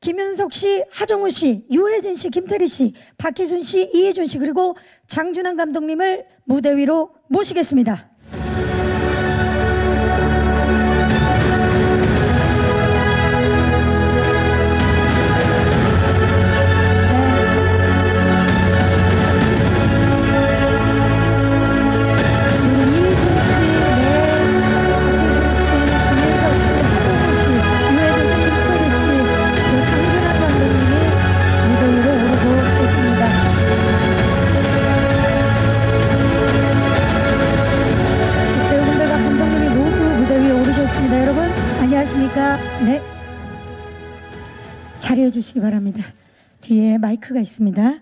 김윤석 씨, 하정우 씨, 유해진 씨, 김태리 씨, 박희순 씨, 이혜준 씨, 그리고 장준환 감독님을 무대 위로 모시겠습니다. 네, 자리해 주시기 바랍니다. 뒤에 마이크가 있습니다.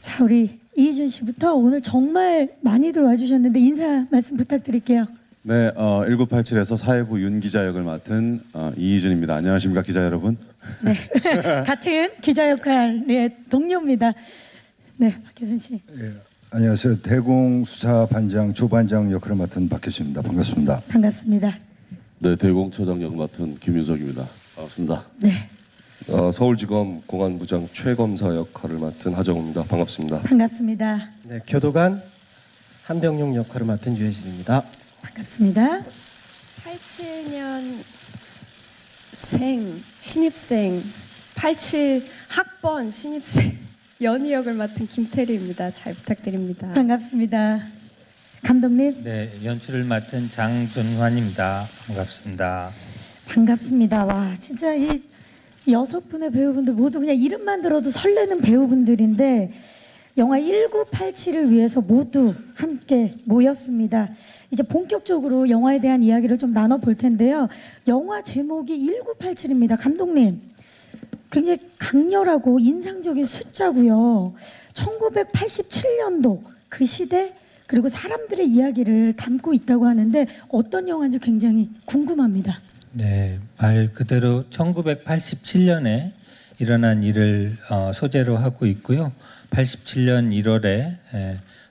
자, 우리 이희준 씨부터 오늘 정말 많이들 와주셨는데 인사 말씀 부탁드릴게요. 네, 1987에서 사회부 윤 기자 역을 맡은 이희준입니다. 안녕하십니까, 기자 여러분. 네, 같은 기자 역할의 동료입니다. 네, 박희순 씨. 예, 안녕하세요. 대공수사반장 조반장 역할을 맡은 박희순입니다. 반갑습니다. 반갑습니다. 네, 대공처장 역 맡은 김윤석입니다. 반갑습니다. 네. 서울지검 공안부장 최검사 역할을 맡은 하정우입니다. 반갑습니다. 반갑습니다. 네, 교도관 한병용 역할을 맡은 유해진입니다. 반갑습니다. 87년생 신입생 87 학번 신입생 연희 역을 맡은 김태리입니다. 잘 부탁드립니다. 반갑습니다. 감독님. 네, 연출을 맡은 장준환입니다. 반갑습니다. 반갑습니다. 와, 진짜 이 6분의 배우분들 모두 그냥 이름만 들어도 설레는 배우분들인데 영화 1987을 위해서 모두 함께 모였습니다. 이제 본격적으로 영화에 대한 이야기를 좀 나눠볼 텐데요. 영화 제목이 1987입니다. 감독님, 굉장히 강렬하고 인상적인 숫자고요. 1987년도 그 시대 그리고 사람들의 이야기를 담고 있다고 하는데 어떤 영화인지 굉장히 궁금합니다. 네, 말 그대로 1987년에 일어난 일을 소재로 하고 있고요. 87년 1월에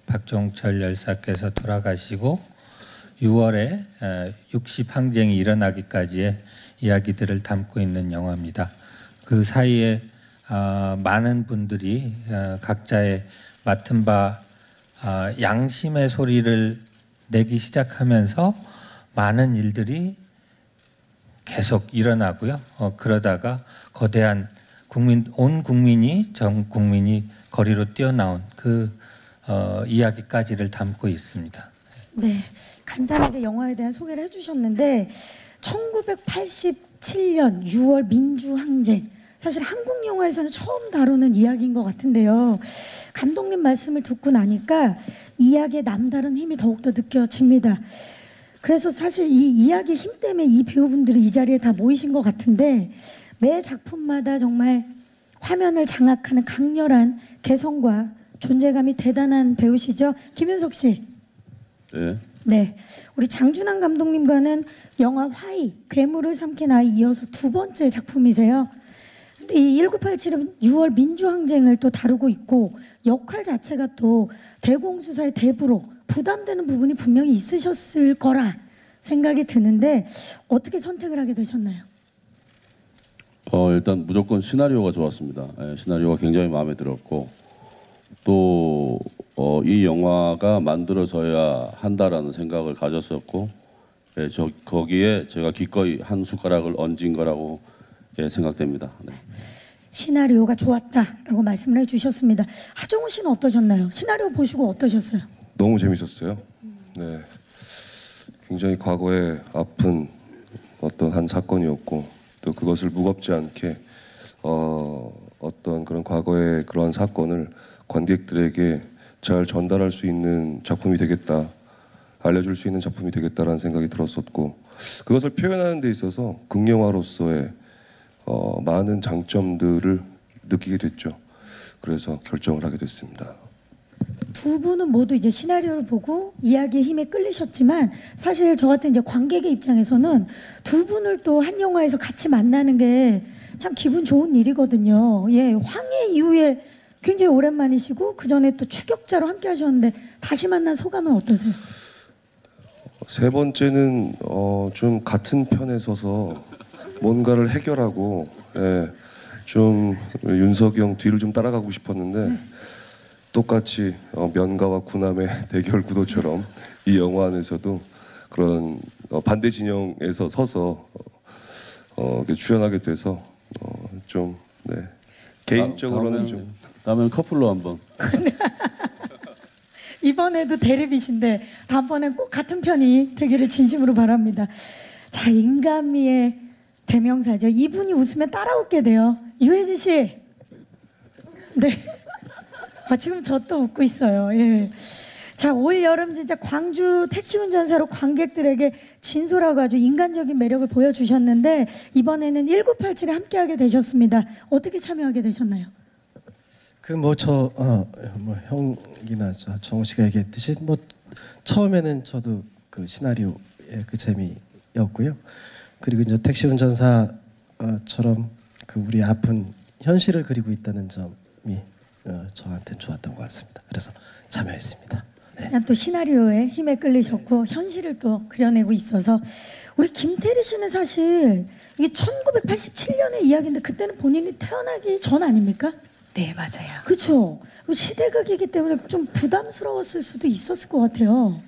박종철 열사께서 돌아가시고 6월에 60항쟁이 일어나기까지의 이야기들을 담고 있는 영화입니다. 그 사이에 많은 분들이 각자의 맡은 바 양심의 소리를 내기 시작하면서 많은 일들이 계속 일어나고요. 그러다가 거대한 온 국민이 전 국민이 거리로 뛰어나온 그 이야기까지를 담고 있습니다. 네, 간단하게 영화에 대한 소개를 해주셨는데 1987년 6월 민주항쟁, 사실 한국 영화에서는 처음 다루는 이야기인 것 같은데요. 감독님 말씀을 듣고 나니까 이야기의 남다른 힘이 더욱더 느껴집니다. 그래서 사실 이 이야기의 힘 때문에 이 배우분들이 이 자리에 다 모이신 것 같은데 매 작품마다 정말 화면을 장악하는 강렬한 개성과 존재감이 대단한 배우시죠. 김윤석 씨. 네. 네, 우리 장준환 감독님과는 영화 화이, 괴물을 삼킨 아이 이어서 두 번째 작품이세요. 근데 이 1987은 6월 민주항쟁을 또 다루고 있고 역할 자체가 또 대공수사의 대부로 부담되는 부분이 분명히 있으셨을 거라 생각이 드는데 어떻게 선택을 하게 되셨나요? 일단 무조건 시나리오가 좋았습니다. 시나리오가 굉장히 마음에 들었고 또 이 영화가 만들어져야 한다라는 생각을 가졌었고 거기에 제가 기꺼이 한 숟가락을 얹은 거라고 생각됩니다. 네. 시나리오가 좋았다라고 말씀을 해주셨습니다. 하정우 씨는 어떠셨나요? 시나리오 보시고 어떠셨어요? 너무 재밌었어요. 네, 굉장히 과거에 아픈 어떤 한 사건이었고 또 그것을 무겁지 않게 어떤 그런 과거의 그러한 사건을 관객들에게 잘 전달할 수 있는 작품이 되겠다, 알려줄 수 있는 작품이 되겠다라는 생각이 들었었고 그것을 표현하는 데 있어서 극영화로서의 많은 장점들을 느끼게 됐죠. 그래서 결정을 하게 됐습니다. 두 분은 모두 이제 시나리오를 보고 이야기의 힘에 끌리셨지만 사실 저 같은 이제 관객의 입장에서는 두 분을 또 한 영화에서 같이 만나는 게 참 기분 좋은 일이거든요. 예, 황해 이후에 굉장히 오랜만이시고 그 전에 또 추격자로 함께 하셨는데 다시 만난 소감은 어떠세요? 세 번째는 좀 같은 편에 서서 뭔가를 해결하고 좀 윤석이 형 뒤를 좀 따라가고 싶었는데 똑같이 면가와 군함의 대결 구도처럼 이 영화 안에서도 그런 반대 진영에서 서서 이렇게 출연하게 돼서 좀 개인적으로는 좀 다음엔 커플로 한번. 이번에도 대립이신데 다음번엔 꼭 같은 편이 되기를 진심으로 바랍니다. 자, 인간미의 대명사죠. 이분이 웃으면 따라 웃게 돼요. 유해진 씨. 네. 지금 저 또 웃고 있어요. 예. 자, 올 여름 진짜 광주 택시 운전사로 관객들에게 진솔하고 아주 인간적인 매력을 보여주셨는데 이번에는 1987에 함께하게 되셨습니다. 어떻게 참여하게 되셨나요? 형이나 정우 씨가 얘기했듯이 처음에는 저도 그 시나리오의 그 재미였고요. 그리고 이제 택시 운전사처럼 그 우리 아픈 현실을 그리고 있다는 점이 저한테는 좋았던 것 같습니다. 그래서 참여했습니다. 네. 그냥 또 시나리오에 힘에 끌리셨고 현실을 또 그려내고 있어서 우리 김태리 씨는 사실 이게 1987년의 이야기인데 그때는 본인이 태어나기 전 아닙니까? 네, 맞아요. 그렇죠. 시대극이기 때문에 좀 부담스러웠을 수도 있었을 것 같아요.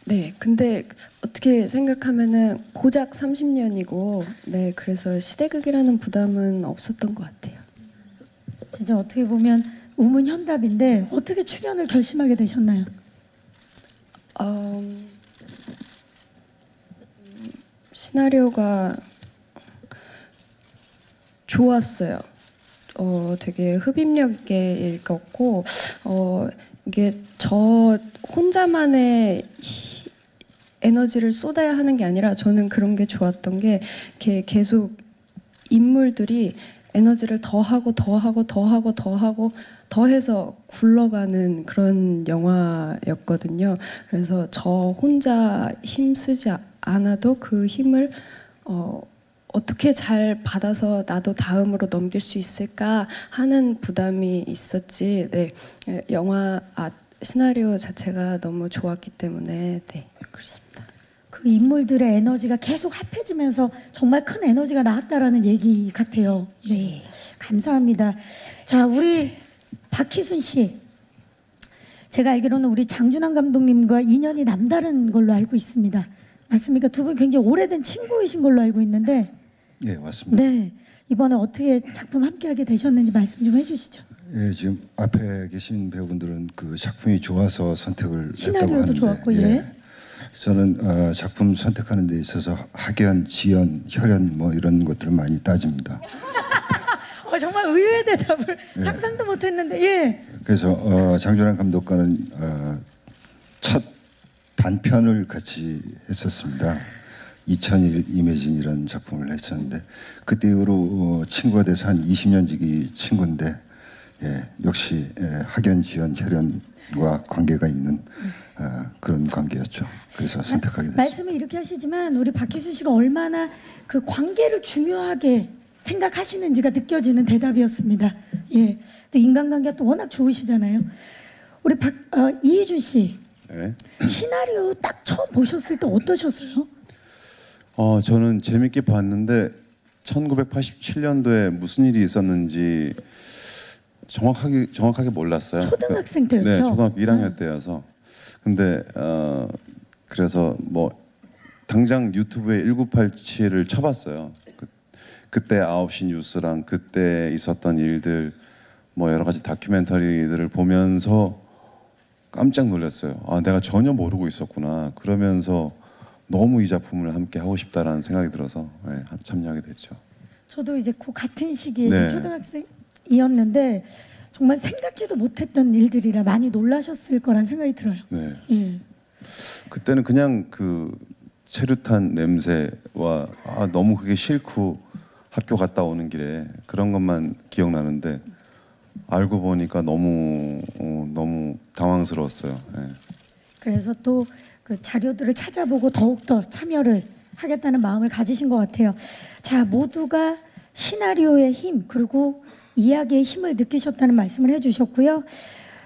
네, 근데 어떻게 생각하면은 고작 30년이고, 네, 그래서 시대극이라는 부담은 없었던 것 같아요. 진짜 어떻게 보면 우문현답인데 어떻게 출연을 결심하게 되셨나요? 시나리오가 좋았어요. 되게 흡입력 있게 읽었고, 이게 저 혼자만의 에너지를 쏟아야 하는 게 아니라 저는 그런 게 좋았던 게 이렇게 계속 인물들이 에너지를 더하고 더해서 굴러가는 그런 영화였거든요. 그래서 저 혼자 힘쓰지 않아도 그 힘을 어떻게 잘 받아서 나도 다음으로 넘길 수 있을까 하는 부담이 있었지. 네, 영화 시나리오 자체가 너무 좋았기 때문에 네, 그렇습니다. 그 인물들의 에너지가 계속 합해지면서 정말 큰 에너지가 나왔다라는 얘기 같아요. 예, 감사합니다. 자, 우리 박희순 씨, 제가 알기로는 우리 장준환 감독님과 인연이 남다른 걸로 알고 있습니다. 맞습니까? 두 분 굉장히 오래된 친구이신 걸로 알고 있는데. 네, 맞습니다. 네, 이번에 어떻게 작품 함께하게 되셨는지 말씀 좀 해주시죠. 예, 지금 앞에 계신 배우분들은 그 작품이 좋아서 선택을 했다고 시나리오도 하는데, 좋았고, 예. 저는 작품 선택하는 데 있어서 학연, 지연, 혈연 뭐 이런 것들을 많이 따집니다. 정말 의외의 대답을 예. 상상도 못했는데, 예. 그래서 장준환 감독과는 첫 단편을 같이 했었습니다. 2001 이매진이라는 작품을 했었는데 그때 이후로 친구가 돼서 한 20년 지기 친구인데 역시 학연, 지연, 혈연과 관계가 있는 그런 관계였죠. 그래서 선택하게 됐습니다. 말씀을 이렇게 하시지만 우리 박희순 씨가 얼마나 그 관계를 중요하게 생각하시는지가 느껴지는 대답이었습니다. 예, 또 인간관계가 또 워낙 좋으시잖아요. 우리 이희준 씨, 네. 시나리오 딱 처음 보셨을 때 어떠셨어요? 저는 재밌게 봤는데 1987년도에 무슨 일이 있었는지 정확하게 몰랐어요. 초등학생 때였죠? 네, 초등학교 1학년 때여서. 근데 그래서 뭐 당장 유튜브에 1987을 쳐봤어요. 그때 9시 뉴스랑 그때 있었던 일들 뭐 여러 가지 다큐멘터리들을 보면서 깜짝 놀랐어요. 내가 전혀 모르고 있었구나. 그러면서 너무 이 작품을 함께 하고 싶다라는 생각이 들어서 참여하게 됐죠. 저도 이제 그 같은 시기에 네. 초등학생이었는데 정말 생각지도 못했던 일들이라 많이 놀라셨을 거란 생각이 들어요. 네. 예. 그때는 그냥 그 체류탄 냄새와 너무 그게 싫고 학교 갔다 오는 길에 그런 것만 기억나는데 알고 보니까 너무 당황스러웠어요. 예. 그래서 또 그 자료들을 찾아보고 더욱더 참여를 하겠다는 마음을 가지신 것 같아요. 자, 모두가 시나리오의 힘 그리고 이야기의 힘을 느끼셨다는 말씀을 해주셨고요.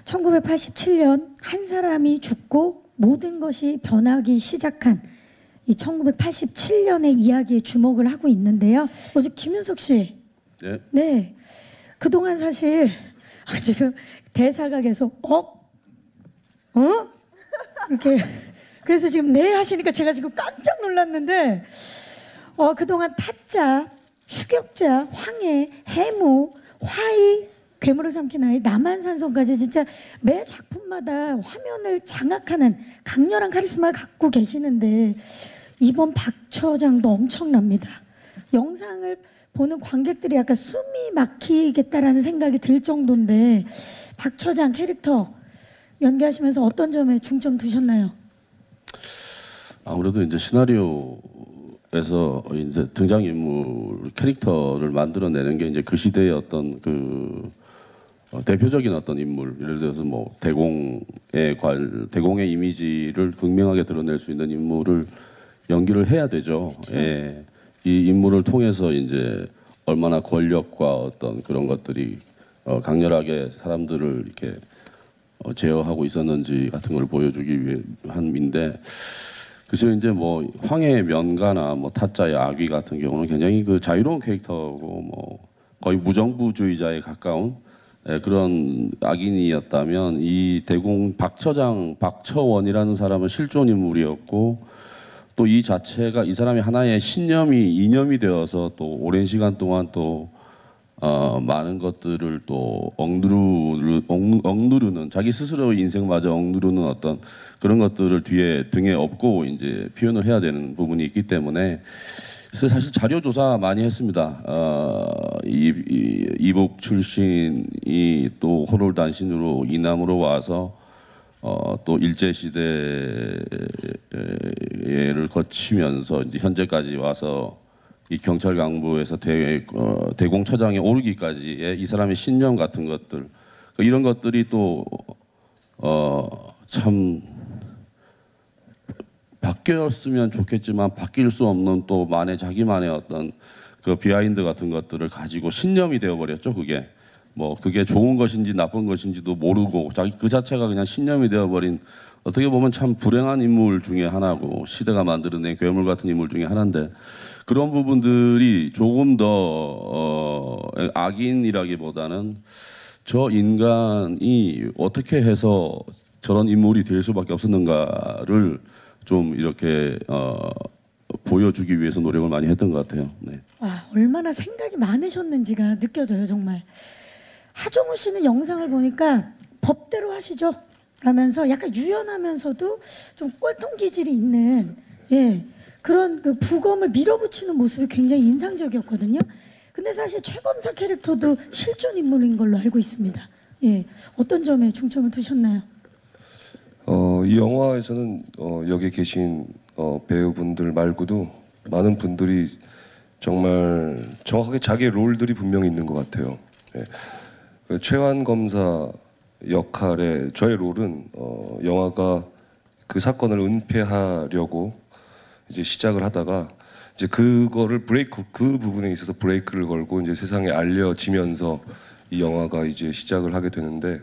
1987년 한 사람이 죽고 모든 것이 변하기 시작한 이 1987년의 이야기에 주목을 하고 있는데요. 어제 김윤석 씨, 네. 네, 그동안 사실 지금 대사가 계속 이렇게 그래서 지금 네 하시니까 제가 지금 깜짝 놀랐는데 그동안 타짜, 추격자, 황해, 해무, 화의, 괴물을 삼킨 아이, 남한산성까지 진짜 매 작품마다 화면을 장악하는 강렬한 카리스마를 갖고 계시는데 이번 박처장도 엄청납니다. 영상을 보는 관객들이 약간 숨이 막히겠다라는 생각이 들 정도인데 박처장 캐릭터 연기하시면서 어떤 점에 중점 두셨나요? 아무래도 이제 시나리오에서 이제 등장인물 캐릭터를 만들어내는 게 이제 그 시대의 어떤 그 대표적인 어떤 인물, 예를 들어서 뭐 대공의 이미지를 극명하게 드러낼 수 있는 인물을 연기를 해야 되죠. 예. 이 인물을 통해서 이제 얼마나 권력과 어떤 그런 것들이 강렬하게 사람들을 이렇게 제어하고 있었는지 같은 걸 보여주기 위함인데, 그래서 이제 뭐 황해의 면가나 뭐 타짜의 아귀 같은 경우는 굉장히 그 자유로운 캐릭터고 뭐 거의 무정부주의자에 가까운 그런 악인이었다면, 이 대공 박처원이라는 사람은 실존 인물이었고, 또 이 자체가 이 사람이 하나의 이념이 되어서 또 오랜 시간 동안 또 많은 것들을 또 억누르는 자기 스스로의 인생마저 억누르는 어떤 그런 것들을 등에 업고 이제 표현을 해야 되는 부분이 있기 때문에, 그래서 사실 자료 조사 많이 했습니다. 이북 출신이 또 호롤 단신으로 이남으로 와서 또 일제 시대를 거치면서 이제 현재까지 와서 이 경찰 강부에서 대공처장에 오르기까지의 이 사람의 신념 같은 것들, 이런 것들이 또 참 바뀌었으면 좋겠지만 바뀔 수 없는 또 자기만의 어떤 그 비하인드 같은 것들을 가지고 신념이 되어버렸죠. 그게 좋은 것인지 나쁜 것인지도 모르고 그 자체가 그냥 신념이 되어버린, 어떻게 보면 참 불행한 인물 중에 하나고 시대가 만들어낸 괴물 같은 인물 중에 하나인데, 그런 부분들이 조금 더 악인이라기보다는 저 인간이 어떻게 해서 저런 인물이 될 수밖에 없었는가를 좀 이렇게 보여주기 위해서 노력을 많이 했던 것 같아요. 네. 와, 얼마나 생각이 많으셨는지가 느껴져요, 정말. 하정우 씨는 영상을 보니까 법대로 하시죠? 라면서 약간 유연하면서도 좀 꼴통 기질이 있는 그런 그 부검을 밀어붙이는 모습이 굉장히 인상적이었거든요. 근데 사실 최검사 캐릭터도 실존 인물인 걸로 알고 있습니다. 어떤 점에 중점을 두셨나요? 이 영화에서는 여기 계신 배우분들 말고도 많은 분들이 정말 정확하게 자기의 롤들이 분명히 있는 것 같아요. 최환 검사 역할의 저의 롤은 영화가 그 사건을 은폐하려고 이제 시작을 하다가 이제 그거를 그 부분에 있어서 브레이크를 걸고 이제 세상에 알려지면서 이 영화가 이제 시작을 하게 되는데,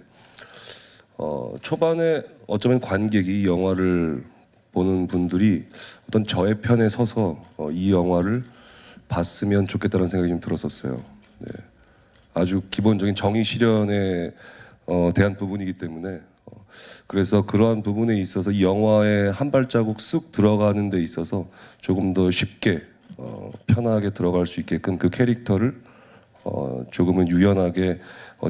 초반에 어쩌면 관객이 이 영화를 보는 분들이 어떤 저의 편에 서서 이 영화를 봤으면 좋겠다는 생각이 좀 들었었어요. 네. 아주 기본적인 정의 실현에 대한 부분이기 때문에 그래서 그러한 부분에 있어서 이 영화에 한 발자국 쑥 들어가는 데 있어서 조금 더 쉽게 편하게 들어갈 수 있게끔 그 캐릭터를 조금은 유연하게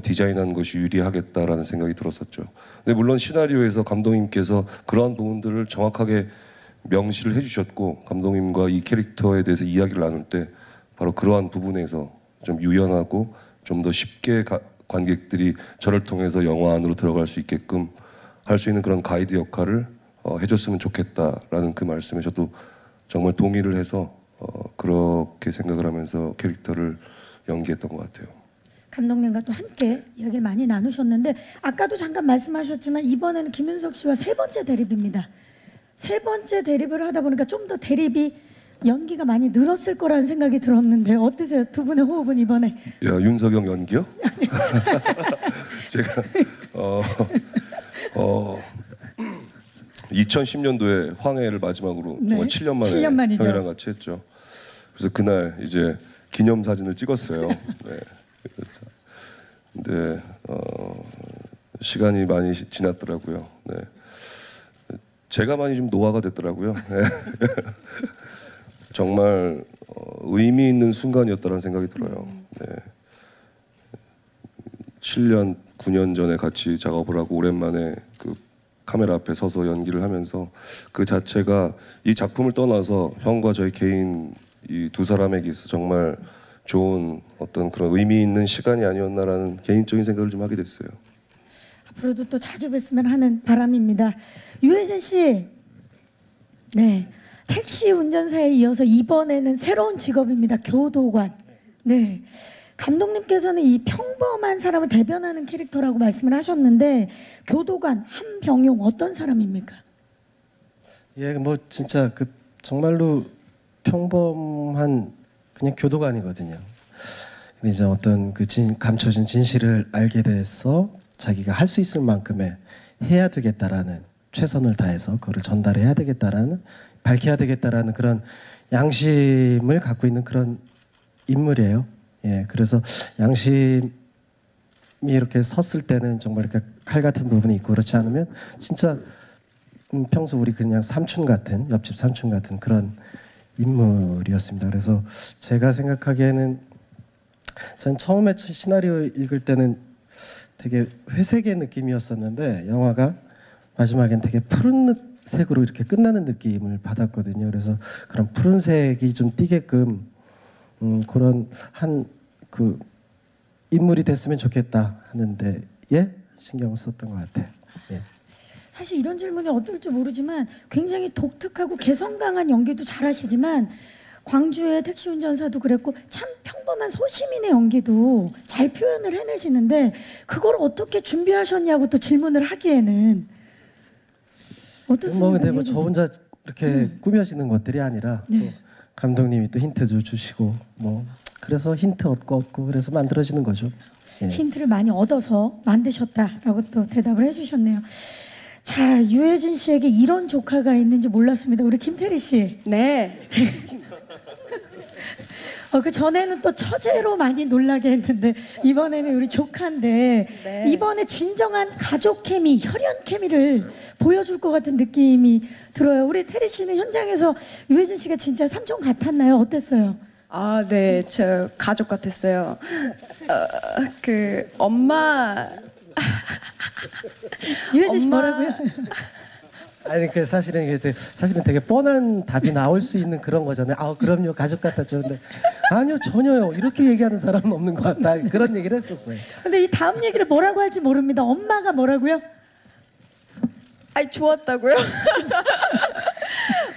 디자인한 것이 유리하겠다라는 생각이 들었었죠. 근데 물론 시나리오에서 감독님께서 그러한 부분들을 정확하게 명시를 해주셨고, 감독님과 이 캐릭터에 대해서 이야기를 나눌 때 바로 그러한 부분에서 좀 유연하고 좀 더 쉽게 관객들이 저를 통해서 영화 안으로 들어갈 수 있게끔 할 수 있는 그런 가이드 역할을 해줬으면 좋겠다라는 그 말씀에 저도 정말 동의를 해서 그렇게 생각을 하면서 캐릭터를 연기했던 것 같아요. 감독님과 또 함께 이야기를 많이 나누셨는데, 아까도 잠깐 말씀하셨지만 이번에는 김윤석 씨와 세 번째 대립입니다. 세 번째 대립을 하다 보니까 좀 더 대립이 연기가 많이 늘었을 거라는 생각이 들었는데 어떠세요? 두 분의 호흡은 이번에? 야, 윤석영 연기요? 제가 2010년도에 황해를 마지막으로 네, 정말 7년 만에 7년 만이죠. 형이랑 같이 했죠. 그래서 그날 이제 기념 사진을 찍었어요. 네. 근데 시간이 많이 지났더라고요. 네. 제가 많이 좀 노화가 됐더라고요. 네. 정말 의미 있는 순간이었다는 생각이 들어요. 네. 7년, 9년 전에 같이 작업을 하고 오랜만에 그 카메라 앞에 서서 연기를 하면서 그 자체가 이 작품을 떠나서 형과 저희 개인 이 두 사람에게 있어 정말 좋은 어떤 그런 의미 있는 시간이 아니었나라는 개인적인 생각을 좀 하게 됐어요. 앞으로도 또 자주 뵀으면 하는 바람입니다. 유해진 씨, 네, 택시 운전사에 이어서 이번에는 새로운 직업입니다. 교도관. 네, 감독님께서는 이 평범한 사람을 대변하는 캐릭터라고 말씀을 하셨는데 교도관 한병용 어떤 사람입니까? 예, 뭐 진짜 그 정말로 평범한 그냥 교도관이거든요. 근데 이제 어떤 그 감춰진 진실을 알게 돼서 자기가 할 수 있을 만큼의 해야 되겠다라는 최선을 다해서 그거를 전달해야 되겠다라는 밝혀야 되겠다라는 그런 양심을 갖고 있는 그런 인물이에요. 예, 그래서 양심이 이렇게 섰을 때는 정말 이렇게 칼 같은 부분이 있고 그렇지 않으면 진짜 평소 우리 그냥 삼촌 같은 옆집 삼촌 같은 그런 인물이었습니다. 그래서 제가 생각하기에는 전 처음에 시나리오 읽을 때는 되게 회색의 느낌이었었는데 영화가 마지막엔 되게 푸른 색으로 이렇게 끝나는 느낌을 받았거든요. 그래서 그런 푸른색이 좀 띄게끔 그런 한 그 인물이 됐으면 좋겠다 하는데 예 신경을 썼던 것 같아요. 예. 사실 이런 질문이 어떨지 모르지만 굉장히 독특하고 개성 강한 연기도 잘하시지만 광주의 택시 운전사도 그랬고 참 평범한 소시민의 연기도 잘 표현을 해내시는데 그걸 어떻게 준비하셨냐고 또 질문을 하기에는 어떻습니까? 근데 뭐 저 혼자 이렇게 꾸며지는 것들이 아니라 네. 또 감독님이 또 힌트도 주시고 뭐 그래서 힌트 얻고 그래서 만들어지는 거죠. 예. 힌트를 많이 얻어서 만드셨다라고 또 대답을 해주셨네요. 자, 유해진 씨에게 이런 조카가 있는지 몰랐습니다. 우리 김태리 씨. 네. 그 전에는 또 처제로 많이 놀라게 했는데 이번에는 우리 조카인데 네. 이번에 진정한 가족 케미, 혈연 케미를 보여줄 것 같은 느낌이 들어요. 우리 태리 씨는 현장에서 유해진 씨가 진짜 삼촌 같았나요? 어땠어요? 아, 네. 저 가족 같았어요. 그 엄마 유해진 씨 엄마- 뭐라고요? 아니 그 사실은 되게 뻔한 답이 나올 수 있는 그런 거잖아요. 아 그럼요 가족 같았죠. 근데 아니요 전혀요 이렇게 얘기하는 사람은 없는 것 같다 그런 얘기를 했었어요. 근데 이 다음 얘기를 뭐라고 할지 모릅니다. 엄마가 뭐라고요? 아이 좋았다고요?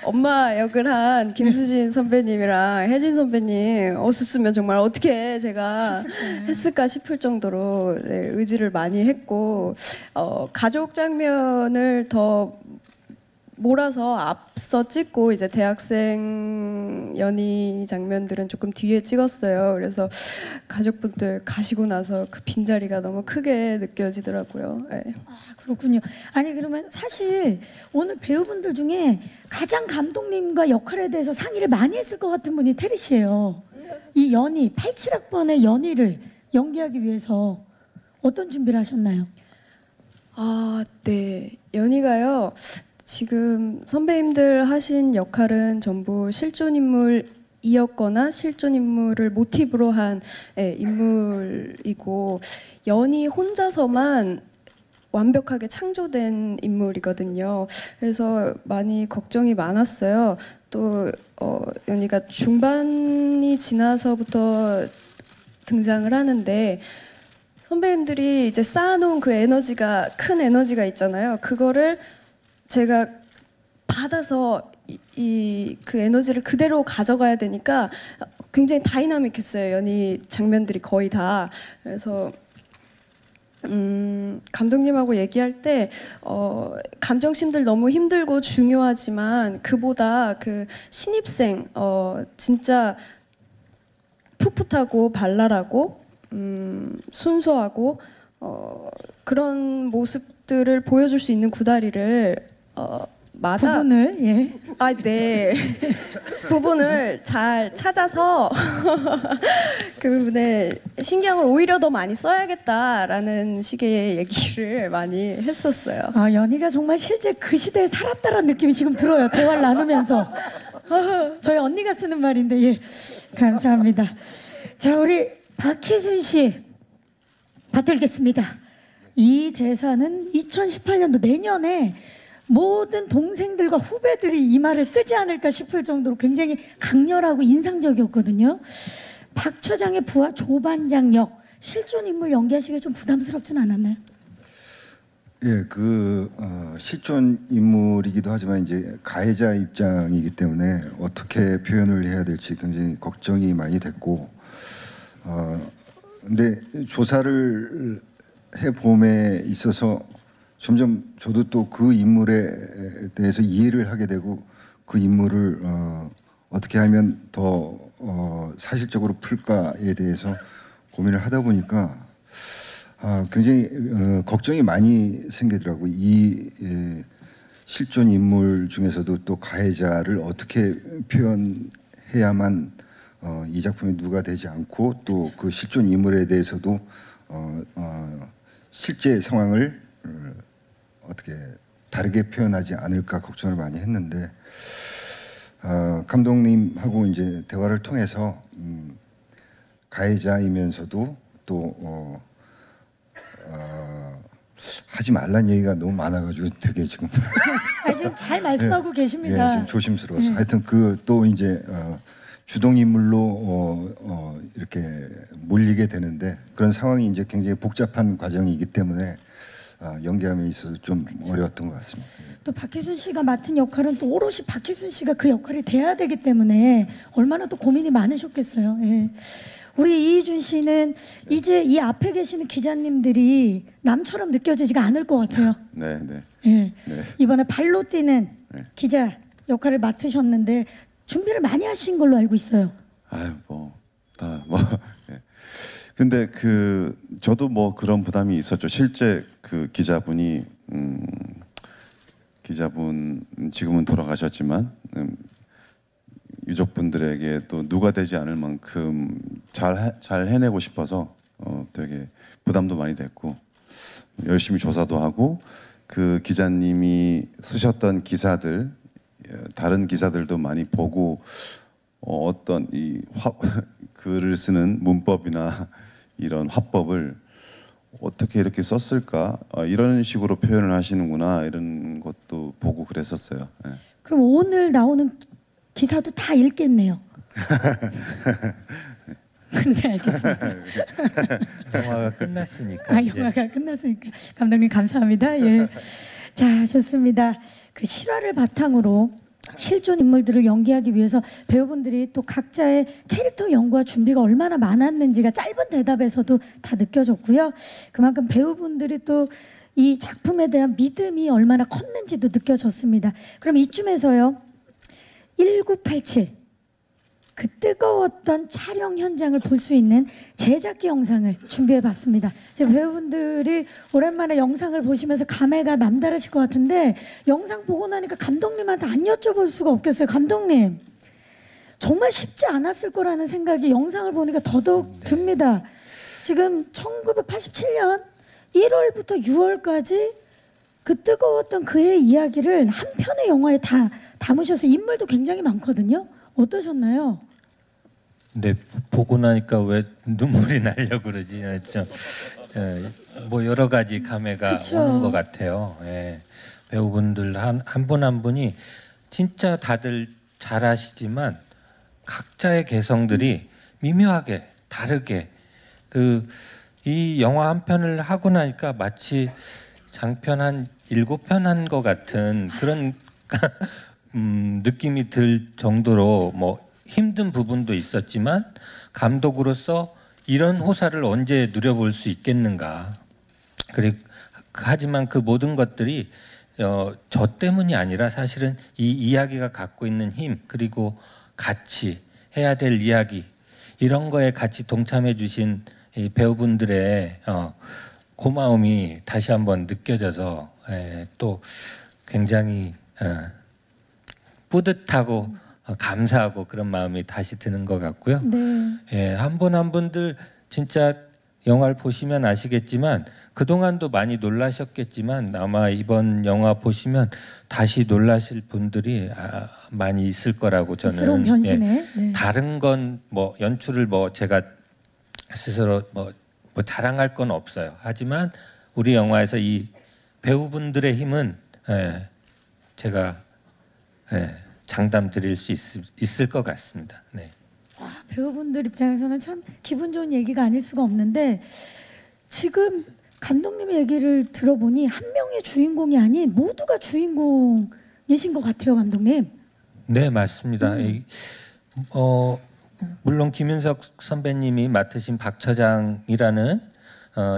엄마 역을 한 김수진 선배님이랑 혜진 선배님 없었으면 정말 어떻게 제가 했을까 싶을 정도로 네, 의지를 많이 했고 가족 장면을 더 몰아서 앞서 찍고 이제 대학생 연희 장면들은 조금 뒤에 찍었어요. 그래서 가족분들 가시고 나서 그 빈자리가 너무 크게 느껴지더라고요. 네. 그렇군요. 아니 그러면 사실 오늘 배우분들 중에 가장 감독님과 역할에 대해서 상의를 많이 했을 것 같은 분이 태리 씨예요. 이 연희 87학번의 연희를 연기하기 위해서 어떤 준비를 하셨나요? 아, 네. 연희가요. 지금 선배님들 하신 역할은 전부 실존 인물이었거나 실존 인물을 모티브로 한 인물이고 연희 혼자서만 완벽하게 창조된 인물이거든요. 그래서 많이 걱정이 많았어요. 또 연희가 중반이 지나서부터 등장을 하는데 선배님들이 이제 쌓아놓은 그 에너지가 큰 에너지가 있잖아요. 그거를 제가 받아서 그 에너지를 그대로 가져가야 되니까 굉장히 다이나믹했어요. 연희 장면들이 거의 다. 그래서 감독님하고 얘기할 때 감정심들 너무 힘들고 중요하지만 그보다 그 신입생 진짜 풋풋하고 발랄하고 순수하고 그런 모습들을 보여줄 수 있는 구다리를 부분을 예. 네. 부분을 잘 찾아서 그 부분에 신경을 오히려 더 많이 써야겠다라는 식의 얘기를 많이 했었어요. 연희가 정말 실제 그 시대에 살았다라는 느낌이 지금 들어요. 대화를 나누면서. 저희 언니가 쓰는 말인데 예. 감사합니다. 자, 우리 박희순 씨 받들겠습니다. 이 대사는 2018년도 내년에 모든 동생들과 후배들이 이 말을 쓰지 않을까 싶을 정도로 굉장히 강렬하고 인상적이었거든요. 박 처장의 부하 조반장 역 실존 인물 연기하시기가 좀 부담스럽진 않았나요? 예, 실존 인물이기도 하지만 이제 가해자 입장이기 때문에 어떻게 표현을 해야 될지 굉장히 걱정이 많이 됐고, 근데 조사를 해 봄에 있어서 점점 저도 또 그 인물에 대해서 이해를 하게 되고 그 인물을 어떻게 하면 더 사실적으로 풀까에 대해서 고민을 하다 보니까 굉장히 걱정이 많이 생기더라고요. 이 실존 인물 중에서도 또 가해자를 어떻게 표현해야만 이 작품이 누가 되지 않고 또 그 실존 인물에 대해서도 실제 상황을 어떻게 다르게 표현하지 않을까 걱정을 많이 했는데 감독님하고 이제 대화를 통해서 가해자이면서도 또 하지 말란 얘기가 너무 많아가지고 되게 지금 지금 잘 말씀하고 계십니다. 예, 지금 조심스러워서 하여튼 그 또 이제 주동 인물로 이렇게 몰리게 되는데 그런 상황이 이제 굉장히 복잡한 과정이기 때문에 연기함에 있어서 좀 어려웠던 것 같습니다. 또 박희순 씨가 맡은 역할은 또 오롯이 박희순 씨가 그 역할이 돼야 되기 때문에 얼마나 또 고민이 많으셨겠어요. 예. 우리 이희준 씨는 이제 이 앞에 계시는 기자님들이 남처럼 느껴지지가 않을 것 같아요. 네, 네. 예. 네. 이번에 발로 뛰는 네. 기자 역할을 맡으셨는데 준비를 많이 하신 걸로 알고 있어요. 예. 근데 저도 뭐 그런 부담이 있었죠. 실제 그 기자분 지금은 돌아가셨지만 유족분들에게 또 누가 되지 않을 만큼 잘 해내고 싶어서 되게 부담도 많이 됐고 열심히 조사도 하고 그 기자님이 쓰셨던 기사들 다른 기사들도 많이 보고 어떤 이 글을 쓰는 문법이나 이런 화법을 어떻게 이렇게 썼을까 이런 식으로 표현을 하시는구나 이런 것도 보고 그랬었어요. 예. 그럼 오늘 나오는 기사도 다 읽겠네요. 네, 알겠습니다. 영화가 끝났으니까. 영화가 끝났으니까 감독님 감사합니다. 예. 자, 좋습니다. 그 실화를 바탕으로 실존 인물들을 연기하기 위해서 배우분들이 또 각자의 캐릭터 연구와 준비가 얼마나 많았는지가 짧은 대답에서도 다 느껴졌고요. 그만큼 배우분들이 또 이 작품에 대한 믿음이 얼마나 컸는지도 느껴졌습니다. 그럼 이쯤에서요. 1987 그 뜨거웠던 촬영 현장을 볼 수 있는 제작기 영상을 준비해봤습니다. 지금 배우분들이 오랜만에 영상을 보시면서 감회가 남다르실 것 같은데 영상 보고 나니까 감독님한테 안 여쭤볼 수가 없겠어요. 감독님 정말 쉽지 않았을 거라는 생각이 영상을 보니까 더더욱 듭니다. 지금 1987년 1월부터 6월까지 그 뜨거웠던 그의 이야기를 한 편의 영화에 다 담으셔서 인물도 굉장히 많거든요. 어떠셨나요? 근데 보고 나니까 왜 눈물이 나려고 그러지? 뭐 여러 가지 감회가 그쵸. 오는 것 같아요. 예. 배우분들 한 분 한 분이 진짜 다들 잘하시지만 각자의 개성들이 미묘하게 다르게 이 영화 한 편을 하고 나니까 마치 장편 한 7편 한 것 같은 그런 느낌이 들 정도로 뭐 힘든 부분도 있었지만 감독으로서 이런 호사를 언제 누려볼 수 있겠는가. 그리고 하지만 그 모든 것들이 저 때문이 아니라 사실은 이 이야기가 갖고 있는 힘 그리고 같이 해야 될 이야기 이런 거에 같이 동참해 주신 이 배우분들의 고마움이 다시 한번 느껴져서 또 굉장히 뿌듯하고 감사하고 그런 마음이 다시 드는 것 같고요. 네. 예, 한 분 한 분들 진짜 영화를 보시면 아시겠지만 그동안도 많이 놀라셨겠지만 아마 이번 영화 보시면 다시 놀라실 분들이 많이 있을 거라고 저는. 새로운 변신에. 예, 네. 다른 건 뭐 연출을 뭐 제가 스스로 뭐 자랑할 건 없어요. 하지만 우리 영화에서 이 배우분들의 힘은 제가 장담 드릴 수 있을 것 같습니다. 네. 배우분들 입장에서는 참 기분 좋은 얘기가 아닐 수가 없는데 지금 감독님의 얘기를 들어보니 한 명의 주인공이 아닌 모두가 주인공이신 것 같아요, 감독님. 네, 맞습니다. 물론 김윤석 선배님이 맡으신 박 처장이라는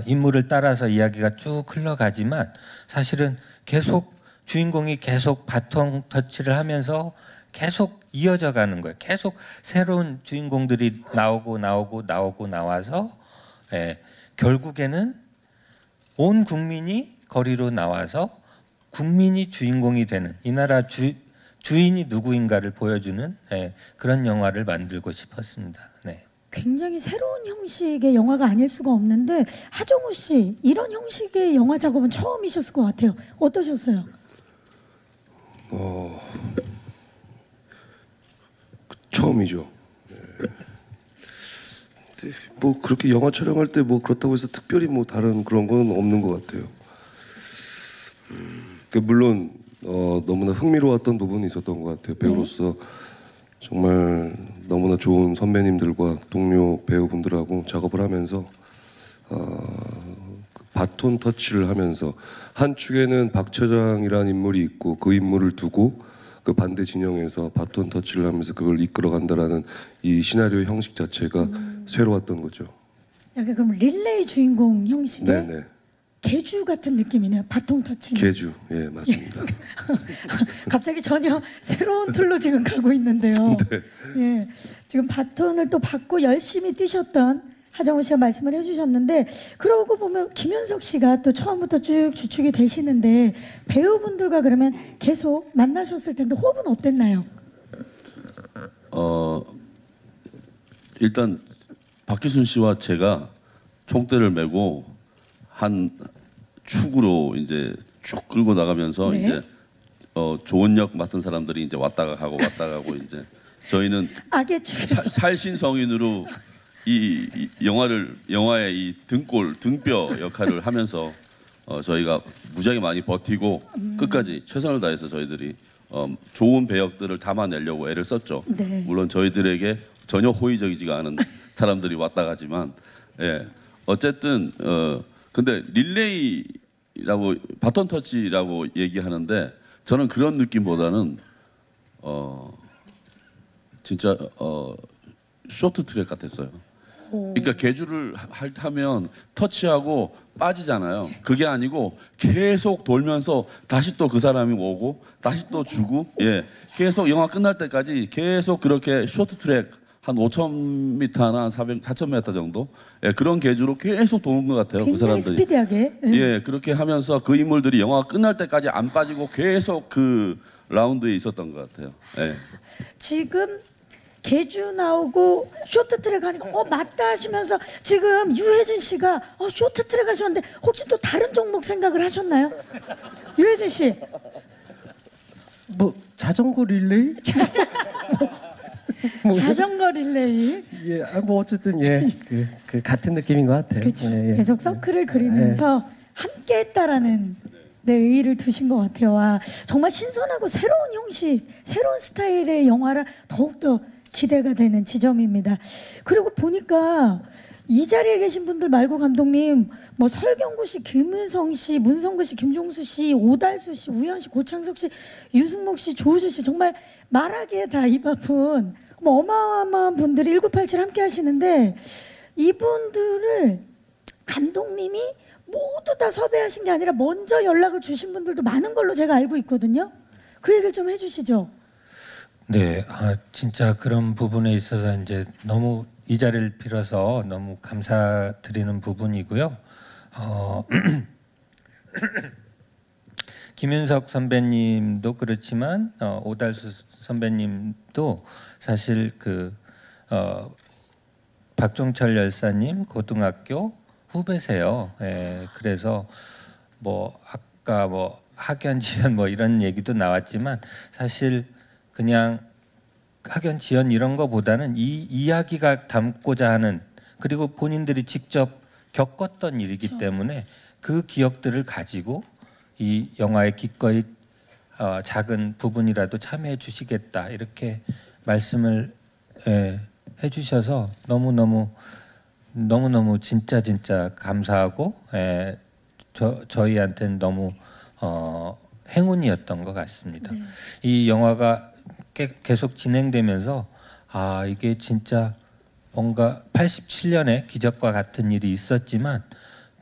인물을 따라서 이야기가 쭉 흘러가지만 사실은 계속 주인공이 계속 바통 터치를 하면서 계속 이어져 가는 거예요. 계속 새로운 주인공들이 나와서 결국에는 온 국민이 거리로 나와서 국민이 주인공이 되는 이 나라 주인이 누구인가를 보여주는 그런 영화를 만들고 싶었습니다. 네. 굉장히 새로운 형식의 영화가 아닐 수가 없는데 하정우 씨 이런 형식의 영화 작업은 처음이셨을 것 같아요. 어떠셨어요? 처음이죠. 네. 뭐 그렇게 영화 촬영할 때 뭐 그렇다고 해서 특별히 뭐 다른 그런 건 없는 것 같아요. 물론 너무나 흥미로웠던 부분이 있었던 것 같아요. 배우로서 정말 너무나 좋은 선배님들과 동료 배우분들하고 작업을 하면서 그 바톤 터치를 하면서 한 축에는 박 처장이라는 인물이 있고 그 인물을 두고 그 반대 진영에서 바톤 터치를 하면서 그걸 이끌어간다라는 이 시나리오 형식 자체가 새로웠던 거죠. 약간 그럼 릴레이 주인공 형식의 네네. 개주 같은 느낌이네요. 바통 터치. 개주, 예 맞습니다. 갑자기 전혀 새로운 틀로 지금 가고 있는데요. 네. 예, 지금 바톤을 또 받고 열심히 뛰셨던 하정우 씨가 말씀을 해주셨는데 그러고 보면 김윤석 씨가 또 처음부터 쭉 주축이 되시는데 배우분들과 그러면 계속 만나셨을 텐데 호흡은 어땠나요? 일단 박기순 씨와 제가 총대를 메고 한 축으로 이제 쭉 끌고 나가면서 네. 이제 좋은 역 맡은 사람들이 이제 왔다가 가고 이제 저희는 악의 축. 살신성인으로 이 영화의 이 등뼈 역할을 하면서 저희가 무지하게 많이 버티고 끝까지 최선을 다해서 저희들이 좋은 배역들을 담아내려고 애를 썼죠. 네. 물론 저희들에게 전혀 호의적이지가 않은 사람들이 왔다 가지만 어쨌든 근데 릴레이라고 바톤 터치라고 얘기하는데 저는 그런 느낌보다는 진짜 쇼트 트랙 같았어요. 그러니까 개주를 하면 터치하고 빠지잖아요. 그게 아니고 계속 돌면서 다시 또 그 사람이 오고 다시 또 주고 계속 영화 끝날 때까지 계속 그렇게 쇼트 트랙 한 5,000m나 한 4,000m 정도 그런 개주로 계속 도는 것 같아요. 그 굉장히 사람들이. 스피디하게. 그렇게 하면서 그 인물들이 영화가 끝날 때까지 안 빠지고 계속 그 라운드에 있었던 것 같아요. 지금 개주 나오고 쇼트트랙 하니까 맞다 하시면서 지금 유해진 씨가 쇼트트랙 하셨는데 혹시 또 다른 종목 생각을 하셨나요? 유해진 씨. 뭐 자전거 릴레이? 자전거 릴레이. 예, 뭐 어쨌든 그 같은 느낌인 것 같아요. 그렇죠. 예, 예. 계속 서클을 그리면서 함께했다라는 의의를 두신 것 같아요. 와, 정말 신선하고 새로운 형식, 새로운 스타일의 영화라 더욱더 기대가 되는 지점입니다. 그리고 보니까 이 자리에 계신 분들 말고 감독님 뭐 설경구 씨, 김은성 씨, 문성구 씨, 김종수 씨, 오달수 씨, 우현 씨, 고창석 씨, 유승목 씨, 조우주 씨 정말 말하기에 다 입 아픈 뭐 어마어마한 분들이 1987 함께 하시는데 이분들을 감독님이 모두 다 섭외하신 게 아니라 먼저 연락을 주신 분들도 많은 걸로 제가 알고 있거든요. 그 얘기를 좀 해주시죠. 네, 진짜 그런 부분에 있어서 이제 너무 이 자리를 빌어서 너무 감사드리는 부분이고요. 김윤석 선배님도 그렇지만 오달수 선배님도 사실 박종철 열사님 고등학교 후배세요. 예, 그래서 뭐 아까 뭐 학연 지연 뭐 이런 얘기도 나왔지만 사실 그냥 학연 지연 이런 거보다는 이 이야기가 담고자 하는, 그리고 본인들이 직접 겪었던 일이기 그렇죠. 때문에 그 기억들을 가지고 이 영화에 기꺼이 작은 부분이라도 참여해 주시겠다 이렇게 말씀을 해주셔서 너무너무 진짜 감사하고 저희한테는 너무 행운이었던 것 같습니다. 네. 이 영화가 계속 진행되면서 이게 진짜 뭔가 87년에 기적과 같은 일이 있었지만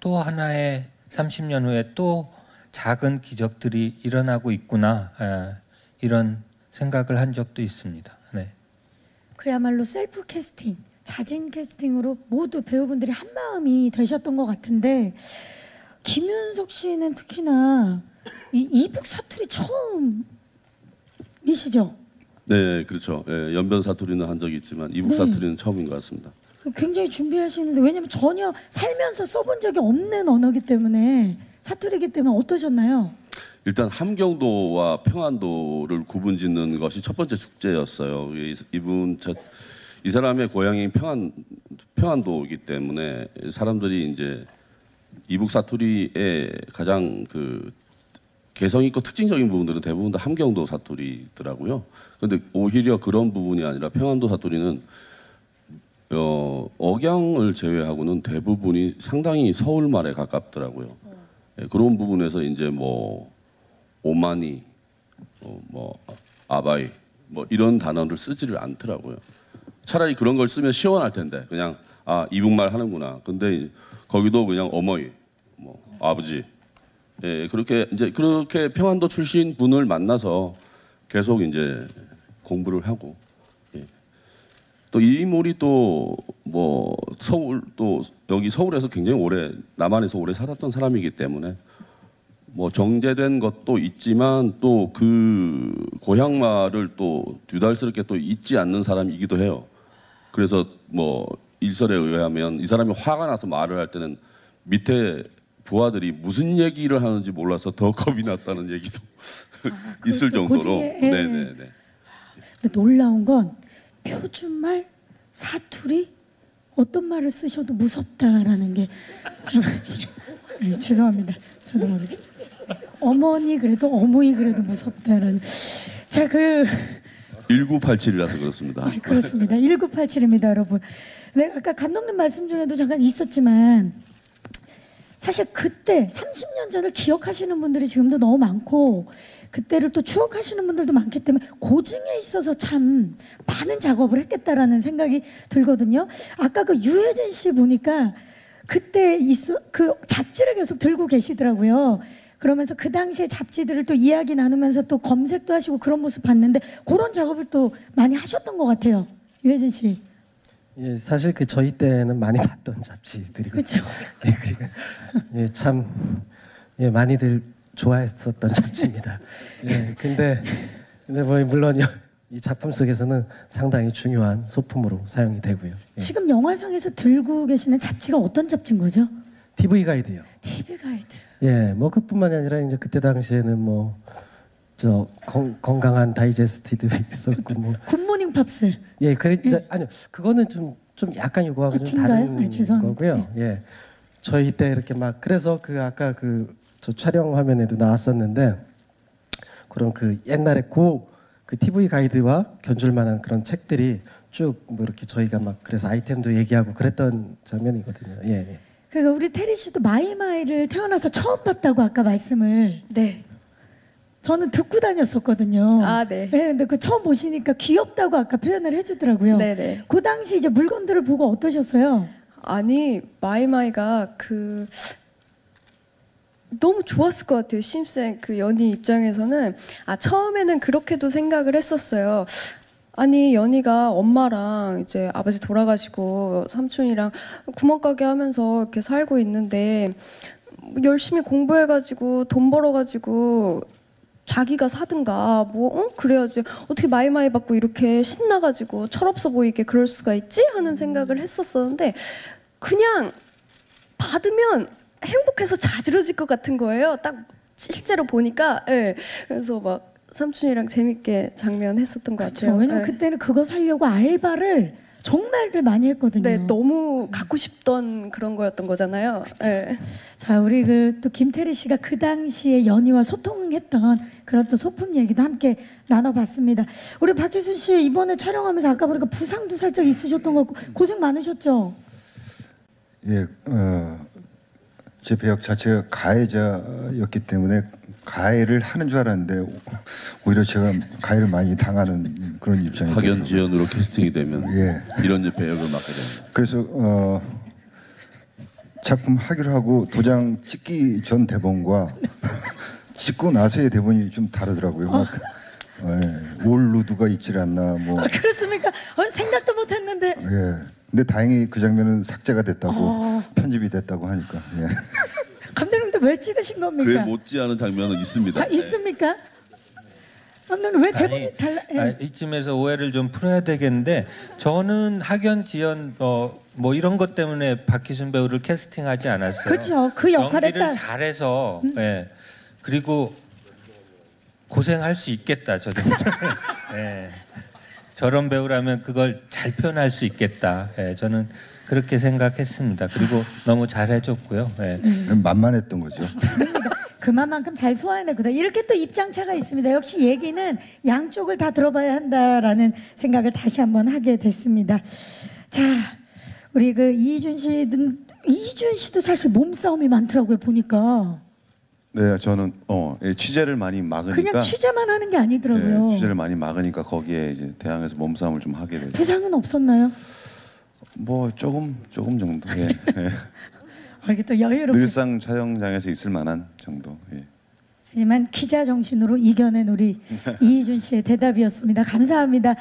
또 하나의 30년 후에 또 작은 기적들이 일어나고 있구나, 이런 생각을 한 적도 있습니다. 네. 그야말로 셀프 캐스팅, 자진 캐스팅으로 모두 배우분들이 한 마음이 되셨던 것 같은데 김윤석 씨는 특히나 이 이북 사투리 처음이시죠? 네, 그렇죠. 예, 연변 사투리는 한 적이 있지만 이북 네. 사투리는 처음인 것 같습니다. 굉장히 준비하시는데, 왜냐면 전혀 살면서 써본 적이 없는 언어기 때문에, 사투리기 때문에 어떠셨나요? 일단 함경도와 평안도를 구분짓는 것이 첫 번째 숙제였어요. 이 사람의 고향이 평안도이기 때문에 사람들이 이제 이북 사투리의 가장 개성 있고 특징적인 부분들은 대부분 다 함경도 사투리더라고요. 그런데 오히려 그런 부분이 아니라 평안도 사투리는 억양을 제외하고는 대부분이 상당히 서울 말에 가깝더라고요. 예, 그런 부분에서 이제 뭐 오마니, 뭐 아바이, 뭐 이런 단어를 쓰지를 않더라고요. 차라리 그런 걸 쓰면 시원할 텐데 그냥 이북말 하는구나. 근데 거기도 그냥 어머니, 뭐 아버지, 예, 그렇게 평안도 출신 분을 만나서 계속 이제 공부를 하고, 예. 또 이 인물이 또 뭐 여기 서울에서 굉장히 오래, 남한에서 오래 살았던 사람이기 때문에 뭐 정제된 것도 있지만 또 그 고향말을 또 유달스럽게 또 잊지 않는 사람이기도 해요. 그래서 뭐 일설에 의하면 이 사람이 화가 나서 말을 할 때는 밑에 부하들이 무슨 얘기를 하는지 몰라서 더 겁이 났다는 얘기도 있을 정도로. 네네네. 근데 놀라운 건 표준말, 사투리, 어떤 말을 쓰셔도 무섭다라는 게 네, 죄송합니다. 저도 모르게 어머니 그래도 어머니 그래도 무섭다라는. 자, 1987이라서 그렇습니다. 그렇습니다. 1987입니다, 여러분. 네, 아까 감독님 말씀 중에도 잠깐 있었지만 사실 그때 30년 전을 기억하시는 분들이 지금도 너무 많고 그때를 또 추억하시는 분들도 많기 때문에 고증에 있어서 참 많은 작업을 했겠다라는 생각이 들거든요. 아까 유혜진 씨 보니까 그때 그 잡지를 계속 들고 계시더라고요. 그러면서 그 당시의 잡지들을 또 이야기 나누면서 또 검색도 하시고 그런 모습 봤는데 그런 작업을 또 많이 하셨던 것 같아요. 유혜진 씨. 예, 사실 저희 때는 많이 봤던 잡지들이고, 그렇죠. 예, 그리고 참 많이들 좋아했었던 잡지입니다. 예, 근데 뭐 물론 이 작품 속에서는 상당히 중요한 소품으로 사용이 되고요. 예. 지금 영화상에서 들고 계시는 잡지가 어떤 잡지인 거죠? TV 가이드요. TV 가이드. 예, 뭐 그뿐만이 아니라 이제 그때 당시에는 뭐 건강한 다이제스트도 있었고 뭐 굿모닝 팝스. 예, 아니요, 그거는 좀 약간 이거하고 좀 다른 거고요. 예, 저희 때 이렇게 막 그래서 아까 저 촬영 화면에도 나왔었는데 그런 옛날에 그 TV 가이드와 견줄만한 그런 책들이 쭉 뭐 이렇게 저희가 막 그래서 아이템도 얘기하고 그랬던 장면이거든요. 예, 예. 그러니까 우리 테리 씨도 마이마이를 태어나서 처음 봤다고 아까 말씀을. 네. 저는 듣고 다녔었거든요. 네. 네, 근데 처음 보시니까 귀엽다고 아까 표현을 해주더라고요. 네네. 그 당시 이제 물건들을 보고 어떠셨어요? 아니 마이마이가 너무 좋았을 것 같아요. 심쌤 연희 입장에서는 처음에는 그렇게도 생각을 했었어요. 아니 연희가 엄마랑 이제 아버지 돌아가시고 삼촌이랑 구멍가게 하면서 이렇게 살고 있는데 열심히 공부해가지고 돈 벌어가지고 자기가 사든가 그래야지 어떻게 마이마이 받고 이렇게 신나가지고 철없어 보이게 그럴 수가 있지 하는 생각을 했었었는데 그냥 받으면 행복해서 자지러질 것 같은 거예요. 딱 실제로 보니까 예. 그래서 막 삼촌이랑 재밌게 장면 했었던 것 그렇죠. 같아요. 왜냐면 예. 그때는 그거 살려고 알바를 정말들 많이 했거든요. 네, 너무 갖고 싶던 그런 거였던 거잖아요. 예. 자, 우리 그 또 김태리 씨가 그 당시에 연희와 소통했던 그런 또 소품 얘기도 함께 나눠봤습니다. 우리 박희순 씨 이번에 촬영하면서 아까 보니까 부상도 살짝 있으셨던 것 같고 고생 많으셨죠? 예, 제 배역 자체가 가해자였기 때문에 가해를 하는 줄 알았는데 오히려 제가 가해를 많이 당하는 그런 입장이 학연 지연으로 캐스팅이 되면 예. 이런 배역을 맡게 됩니다. 그래서 작품 하기로 하고 도장 찍기 전 대본과 찍고 나서의 대본이 좀 다르더라고요. 막 올 루드가 있질 않나 뭐. 그렇습니까? 생각도 못했는데. 예. 근데 다행히 그 장면은 삭제가 됐다고 편집이 됐다고 하니까. 예. 감독님도 왜 찍으신 겁니까? 그에 못지않은 장면은 있습니다. 있습니까? 감독님 왜 대본이 달라? 예. 이쯤에서 오해를 좀 풀어야 되겠는데 저는 학연 지연 뭐 이런 것 때문에 박희순 배우를 캐스팅하지 않았어요. 그렇죠. 그 역할에 연기를 잘해서 예. 그리고 고생할 수 있겠다 저 정도는. 예. 저런 배우라면 그걸 잘 표현할 수 있겠다. 예. 저는 그렇게 생각했습니다. 그리고 너무 잘해줬고요. 예. 만만했던 거죠. 그만큼 잘 소화해내거든. 이렇게 또 입장차가 있습니다. 역시 얘기는 양쪽을 다 들어봐야 한다라는 생각을 다시 한번 하게 됐습니다. 자, 우리 그 이준 씨도 사실 몸싸움이 많더라고요 보니까. 네, 저는 예, 취재를 많이 막으니까 그냥 취재만 하는 게 아니더라고요. 예, 취재를 많이 막으니까 거기에 이제 대항해서 몸싸움을 좀 하게 되죠. 부상은 없었나요? 뭐 조금 정도. 예. 예. 이게 또 여유롭게. 늘상 촬영장에서 있을 만한 정도. 예. 하지만 기자 정신으로 이겨낸 우리 이희준 씨의 대답이었습니다. 감사합니다.